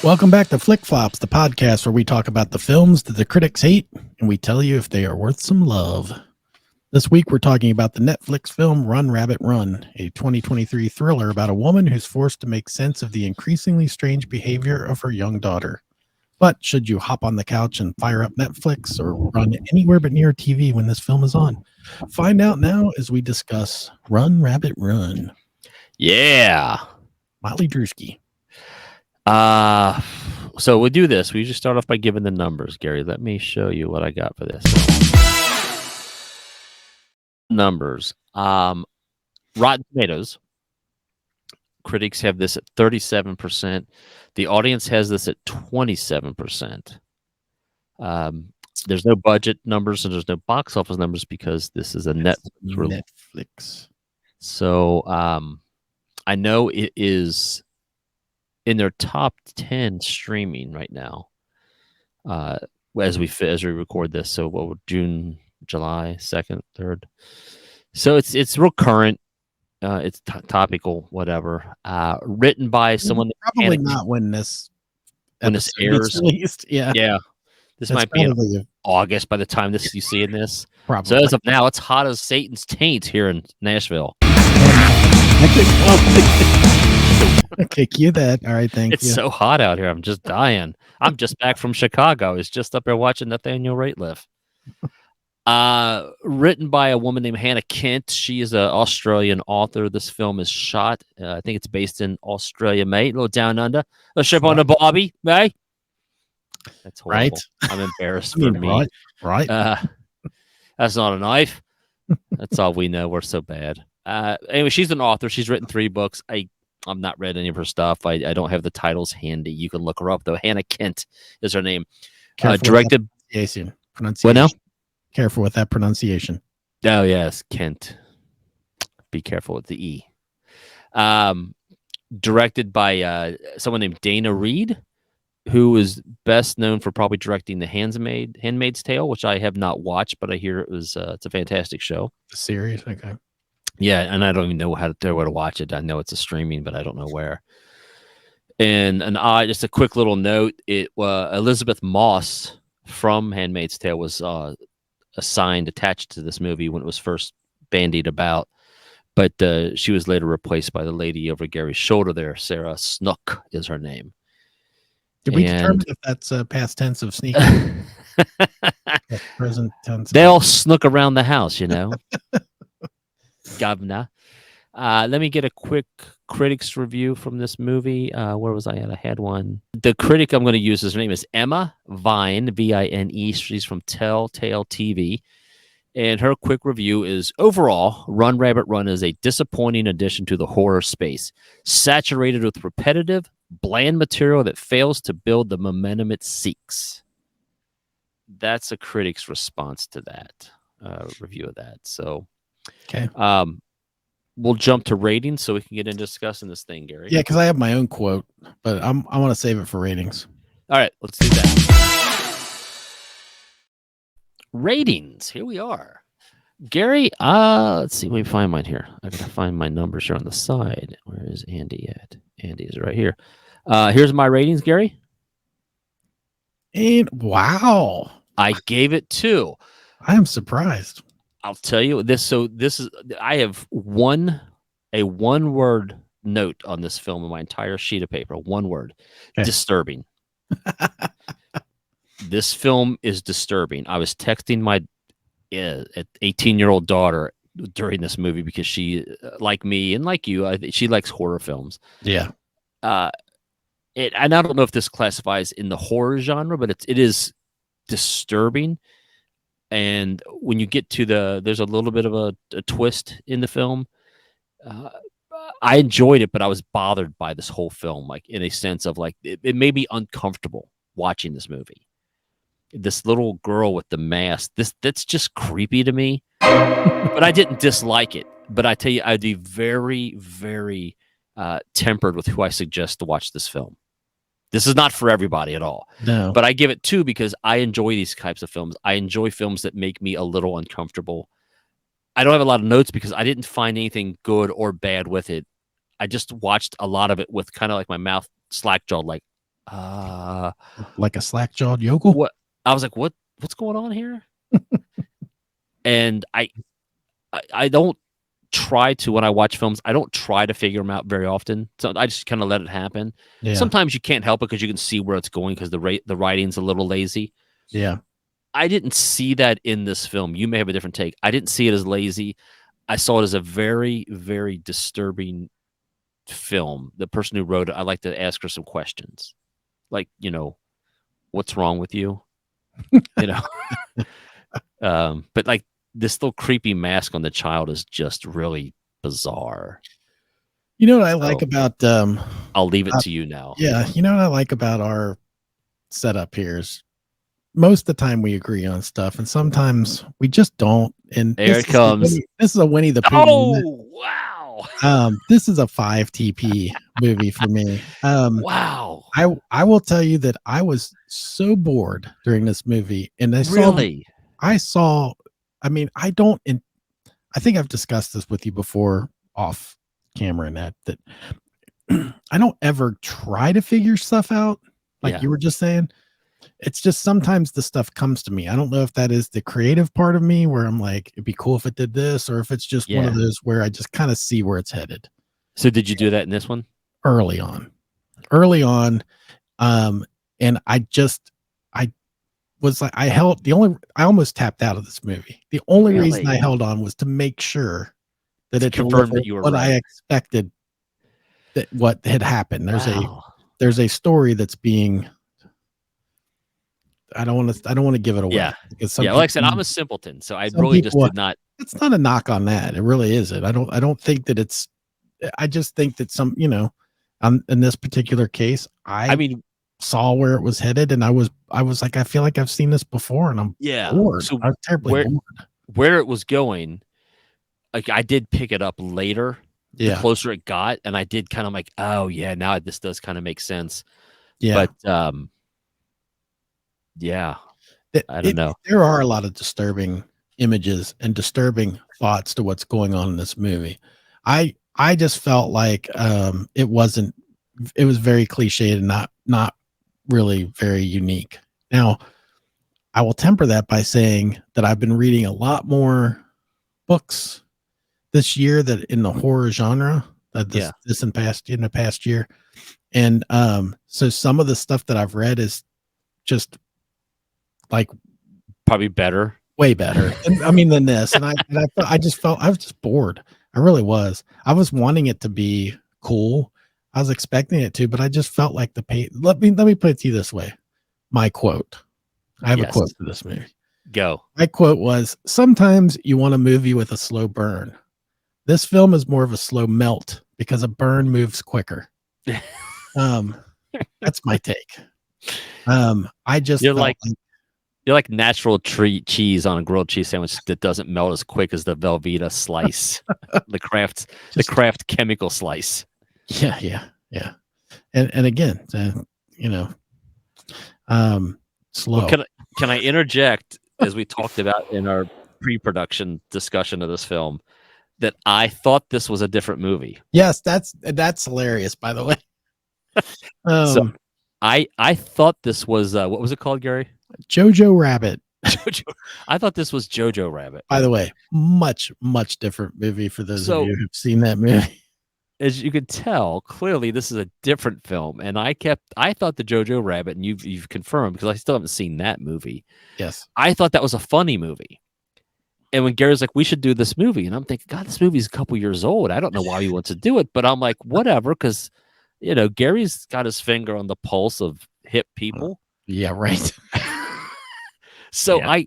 Welcome back to Flick Flops, the podcast where we talk about the films that the critics hate and we tell you if they are worth some love. This week we're talking about the Netflix film Run, Rabbit, Run, a 2023 thriller about a woman who's forced to make sense of the increasingly strange behavior of her young daughter. But should you hop on the couch and fire up Netflix or run anywhere but near a TV when this film is on? Find out now as we discuss Run, Rabbit, Run. Yeah. Molly Drewski. So we'll do this. We just start off by giving the numbers, Gary. Let me show you what I got for this. Numbers. Rotten Tomatoes. Critics have this at 37%. The audience has this at 27%. There's no budget numbers and there's no box office numbers because this is a Netflix. So I know it is in their top 10 streaming right now, as we record this. So what, June, July 2nd, 3rd. So it's real current. It's topical, whatever. Written by someone probably not when this airs. Released. Yeah. This might be in August by the time you see in this. Probably. So as of now, it's hot as Satan's taint here in Nashville. Okay, cue that. All right, thank you. It's so hot out here. I'm just dying. I'm just back from Chicago. I was just up there watching Nathaniel Rateliff. Written by a woman named Hannah Kent. She is an Australian author. This film is shot. I think it's based in Australia, mate. A little down under. A ship on the Bobby, mate. That's horrible. Right. I'm embarrassed for me. Right. That's not a knife. That's all we know. We're so bad. Anyway, she's an author. She's written 3 books. I'm not read any of her stuff. I don't have the titles handy. You can look her up though. Hannah Kent is her name. Directed pronunciation. What now? Careful with that pronunciation. Oh yes, Kent. Be careful with the E. Directed by someone named Dana Reed, who is best known for probably directing The Handmaid's Tale, which I have not watched, but I hear it's a fantastic show. The series, okay. Yeah, and I don't even know where to watch it. I know it's a streaming, but I don't know where. And just a quick little note: Elizabeth Moss from Handmaid's Tale was attached to this movie when it was first bandied about, but she was later replaced by the lady over Gary's shoulder there. Sarah Snook is her name. Did we determine if that's past tense of sneak? Present tense. They all snook around the house, you know. Governor. Let me get a quick critics review from this movie. Where was I at? I had one. The critic I'm going to use, his name is Emma Vine, Vine. She's from Telltale TV. And her quick review is, overall, Run, Rabbit, Run is a disappointing addition to the horror space, saturated with repetitive, bland material that fails to build the momentum it seeks. That's a critic's response to that review of that. So, okay. We'll jump to ratings so we can get into discussing this thing, Gary. Yeah, because I have my own quote, but I want to save it for ratings. All right, let's do that. Ratings. Here we are. Gary, let's see. Let me find mine here. I gotta find my numbers here on the side. Where is Andy at? Andy is right here. Here's my ratings, Gary. And wow. I gave it 2. I am surprised. I'll tell you this. So this is, I have a one-word note on this film in my entire sheet of paper. One word. Okay. Disturbing. This film is disturbing. I was texting my 18-year-old daughter during this movie because she, like me and like you, she likes horror films. Yeah. And I don't know if this classifies in the horror genre, but it is disturbing. And when you get to there's a little bit of a twist in the film. I enjoyed it, but I was bothered by this whole film, like in a sense of like it made me uncomfortable watching this movie. This little girl with the mask, that's just creepy to me. But I didn't dislike it. But I tell you, I'd be very, very tempered with who I suggest to watch this film. This is not for everybody at all. No. But I give it 2 because I enjoy these types of films. I enjoy films that make me a little uncomfortable. I don't have a lot of notes because I didn't find anything good or bad with it. I just watched a lot of it with kind of like my mouth slack-jawed, like, uh, like a slack-jawed yokel. what I was like, what's going on here? And I don't try to when I watch films. I don't try to figure them out very often. So I just kind of let it happen. Yeah, Sometimes you can't help it because you can see where it's going because the writing's a little lazy. yeah. I didn't see that in this film. You may have a different take. I didn't see it as lazy. I saw it as a very, very disturbing film. The person who wrote it, I like to ask her some questions, like, what's wrong with you? You know, but like this little creepy mask on the child is just really bizarre. You know what I like So about I'll leave it to you now. yeah, you know what I like about our setup here is most of the time we agree on stuff, and sometimes we just don't. And There it comes. This is a Winnie the Pooh movie. Oh, wow. This is a 5 TP movie for me. Wow. I will tell you that I was so bored during this movie, and Really? I saw. I mean, I don't. And I think I've discussed this with you before off camera, and that I don't ever try to figure stuff out, like Yeah. you were just saying. It's just sometimes the stuff comes to me. I don't know if that is the creative part of me where I'm like, it'd be cool if it did this, or if it's just one of Yeah. those where I just kind of see where it's headed So did you do that in this one? early on. Early on. And I was like, I almost tapped out of this movie. The only reason I Really? held on was to make sure that To it confirm delivered that you were what I right. expected that what had happened. Wow. There's a story that's being I don't want to give it away Yeah. because Yeah. Like I said, I'm a simpleton, so I some really just people did not. it's not a knock on that. It really isn't. I don't think that it's I just think that in this particular case, I I mean, saw where it was headed and I was like, I feel like I've seen this before and I'm yeah. bored. So I was terribly where bored. where it was going, like I did pick it up later, the Yeah. closer it got, and I did kind of like, oh yeah, now this does kind of make sense. Yeah. But yeah, I don't know. There are a lot of disturbing images and disturbing thoughts to what's going on in this movie. I just felt like it was very cliched and not really very unique. Now, I will temper that by saying that I've been reading a lot more books this year that in the horror genre that Yeah, this in the past year. And so some of the stuff that I've read is just like probably better. way better. And, I mean than this. I just felt I was just bored. I really was. I was wanting it to be cool. I was expecting it to, but I just felt like the pay. Let me put it to you this way. My quote. I have a Yes, quote for this movie. go. My quote was, "Sometimes you want a movie with a slow burn. This film is more of a slow melt because a burn moves quicker." Um, that's my take. I just You're felt like like you're like natural cheese on a grilled cheese sandwich that doesn't melt as quick as the Velveeta slice, the just craft chemical slice. yeah. And again, you know, Well, slow. can I interject as we talked about in our pre-production discussion of this film that I thought this was a different movie. Yes, that's hilarious. By the way, So um, I thought this was what was it called, Gary? Jojo Rabbit. Jojo. I thought this was Jojo Rabbit. By the way, much different movie for those of So you who've seen that movie. as you could tell, clearly this is a different film, and I thought the Jojo Rabbit, and you've confirmed because I still haven't seen that movie. Yes. I thought that was a funny movie. And when Gary's like, we should do this movie, and I'm thinking, God, this movie's a couple years old. I don't know why he wants to do it, but I'm like, whatever, because Gary's got his finger on the pulse of hip people. Yeah, right. So Yeah.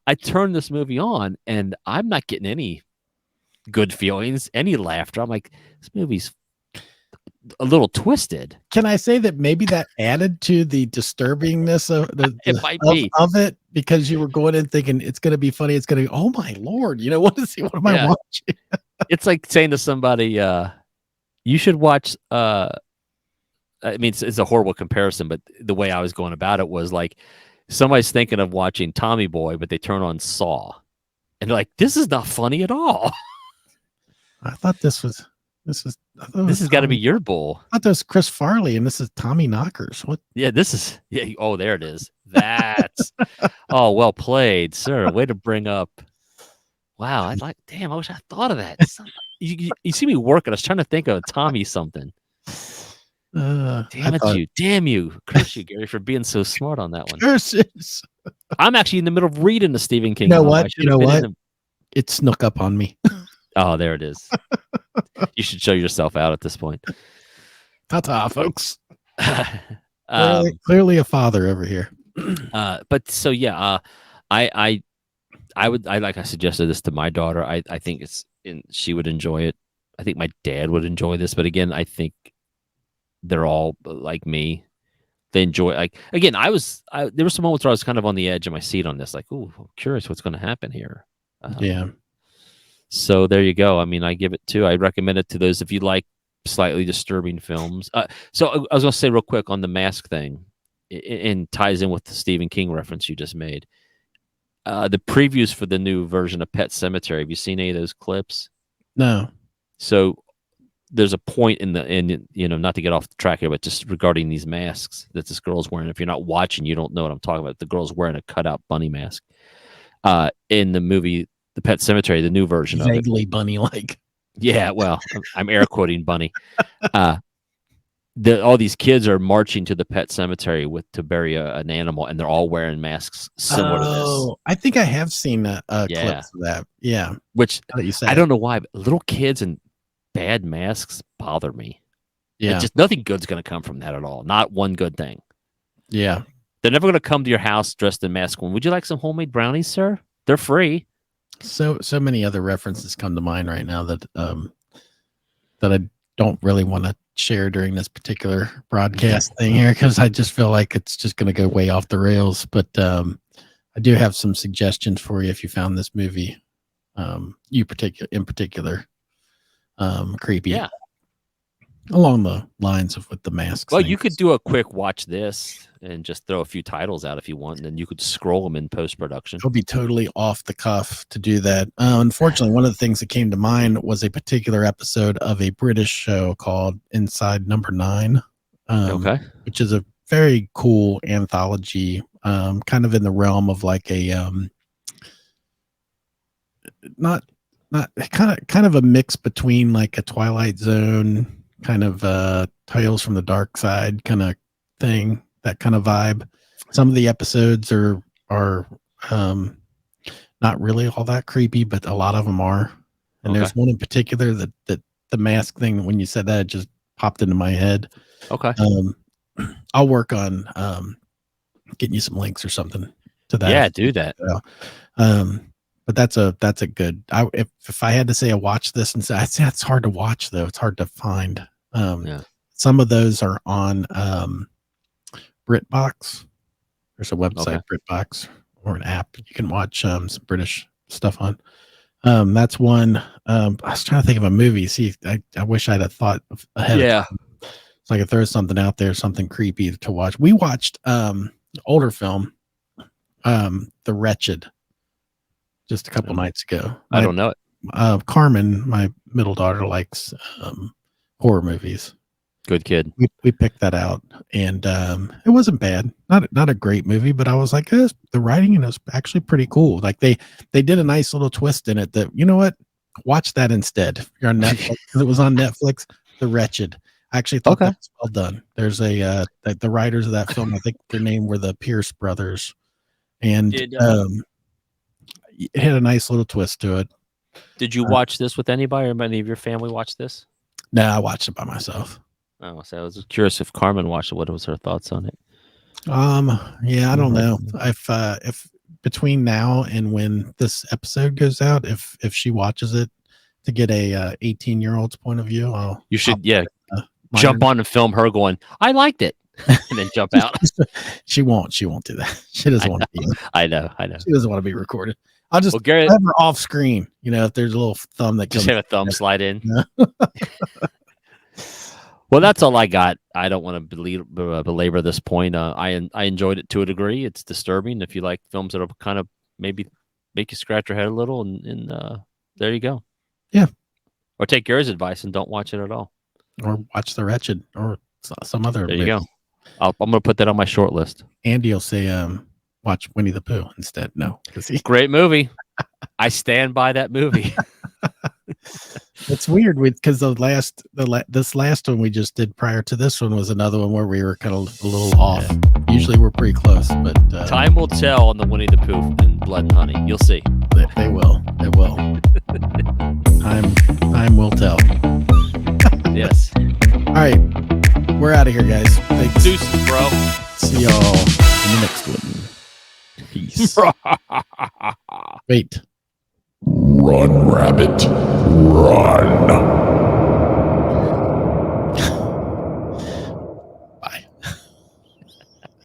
I turned this movie on, and I'm not getting any good feelings, any laughter. I'm like, this movie's a little twisted. Can I say that maybe that added to the disturbingness of It might be. of it because you were going in thinking it's going to be funny. It's going to, oh my Lord, what is he? What am I Yeah. watching? It's like saying to somebody, you should watch, I mean, it's a horrible comparison, but the way I was going about it was like somebody's thinking of watching Tommy Boy, but they turn on Saw. And they're like, this is not funny at all. I thought this was, This is I thought it This was has got to be Tommy. your bull. I thought that was Chris Farley, and this is Tommy Knockers. What? Yeah, this is. Yeah. Oh, there it is. That's. Oh, well played, sir. Way to bring up. Wow. I'd like. Damn. I wish I thought of that. You see me working. I was trying to think of a Tommy something. I Damn it, thought you. Damn you. Curse you, Gary, for being so smart on that one. curses. I'm actually in the middle of reading the Stephen King You know novel. what? I should You have know been in what? the. It snuck up on me. Oh, there it is. You should show yourself out at this point. Ta-ta, folks. um, Clearly a father over here. but so yeah, I I like I suggested this to my daughter. I think she would enjoy it. I think my dad would enjoy this, but again, I think they're all like me. They enjoy again. There were some moments where I was kind of on the edge of my seat on this, like, ooh, I'm curious what's going to happen here. Yeah. So there you go. I mean, I give it two. I recommend it to those if you like slightly disturbing films. So I was going to say real quick on the mask thing, and ties in with the Stephen King reference you just made. The previews for the new version of Pet Cemetery. Have you seen any of those clips? No. So there's a point in not to get off the track here, but just regarding these masks that this girl's wearing. If you're not watching, you don't know what I'm talking about. The girl's wearing a cutout bunny mask. In the movie The Pet Cemetery, the new version of it. Vaguely bunny-like. Yeah, well, I'm air quoting bunny. All these kids are marching to the pet cemetery to bury an animal, and they're all wearing masks similar to this. I think I have seen a Yeah. clips of that. Yeah. Which How you say I it. don't know why, but little kids and bad masks bother me. Yeah. Just nothing good's going to come from that at all. Not one good thing. Yeah. They're never going to come to your house dressed in mask. Would you like some homemade brownies, sir? They're free. So many other references come to mind right now that I don't really want to share during this particular broadcast thing here, because I just feel like it's just going to go way off the rails. But I do have some suggestions for you if you found this movie, in particular, creepy. Yeah. Along the lines of with the masks. Well, you could do a quick watch this and just throw a few titles out if you want, and then you could scroll them in post-production. It'll be totally off the cuff to do that. Unfortunately, one of the things that came to mind was a particular episode of a British show called Inside Number 9, Okay. which is a very cool anthology, kind of in the realm of like a not kind of a mix between like a Twilight Zone kind of Tales from the Dark Side kind of thing, that kind of vibe. Some of the episodes are not really all that creepy, but a lot of them are. And Okay. there's one in particular that the mask thing, when you said that, it just popped into my head. Okay. I'll work on getting you some links or something to that. Yeah, do that. But that's a good. If I had to say a watch this and say, I'd say it's hard to watch though. It's hard to find. Yeah. Some of those are on BritBox. There's a website, BritBox, or an app you can watch some British stuff on. That's one. I was trying to think of a movie. See, I wish I'd have thought ahead. Yeah. So I could throw something out there, something creepy to watch. We watched older film, The Wretched, just a couple nights ago. I don't know it. Carmen, my middle daughter, likes horror movies. Good kid. We picked that out, and it wasn't bad. Not a great movie, but I was like, the writing in it was actually pretty cool. Like they did a nice little twist in it that, you know what, watch that instead. If you're on Netflix, because it was on Netflix. The Wretched. I actually thought that was well done. There's the writers of that film, I think their name were the Pierce brothers, and it had a nice little twist to it. Did you watch this with anybody, or any of your family watch this? No, I watched it by myself. Oh, so I was just curious if Carmen watched it. What was her thoughts on it? Yeah, I don't know if between now and when this episode goes out, if she watches it, to get a 18-year-old's point of view, you should jump on and film her going, I liked it, and then jump out. She won't do that. She doesn't want to be. I know. She doesn't want to be recorded. I'll just Gary, have her off screen. You know, if there's a little thumb that just comes, have a thumb slide in. Well, that's all I got. I don't want to belabor this point. I enjoyed it to a degree. It's disturbing. If you like films that are kind of maybe make you scratch your head a little, and there you go. Yeah. Or take Gary's advice and don't watch it at all. Or watch The Wretched or some other. There you go. I'm going to put that on my short list. Andy will say, watch Winnie the Pooh instead. No, great movie. I stand by that movie. It's weird because this last one we just did prior to this one was another one where we were kind of a little off. Yeah. Usually we're pretty close, but time will tell on the Winnie the Pooh and Blood and Honey. You'll see. They will. It will. Time will tell. Yes. All right, we're out of here, guys. Thanks. Deuces, bro. See y'all in the next one. Peace. Wait. Run, rabbit, run.